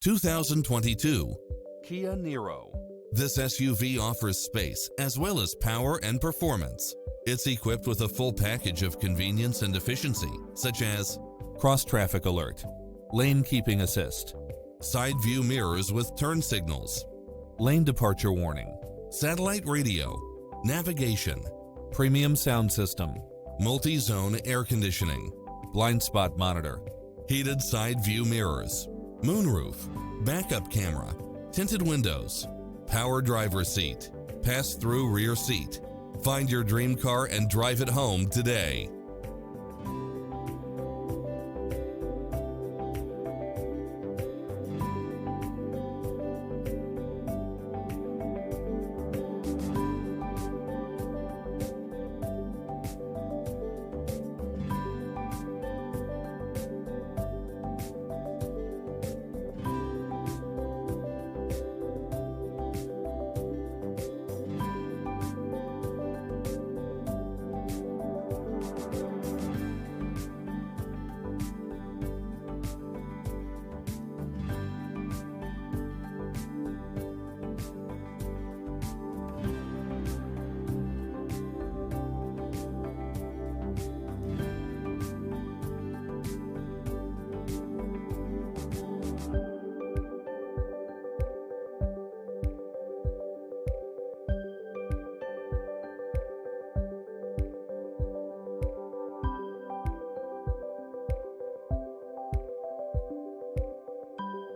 2022 Kia Niro. This SUV offers space as well as power and performance. It's equipped with a full package of convenience and efficiency, such as cross-traffic alert, lane keeping assist, side view mirrors with turn signals, lane departure warning, satellite radio, navigation, premium sound system, multi-zone air conditioning, blind spot monitor, heated side view mirrors, moonroof, backup camera, tinted windows, power driver seat, pass-through rear seat. Find your dream car and drive it home today.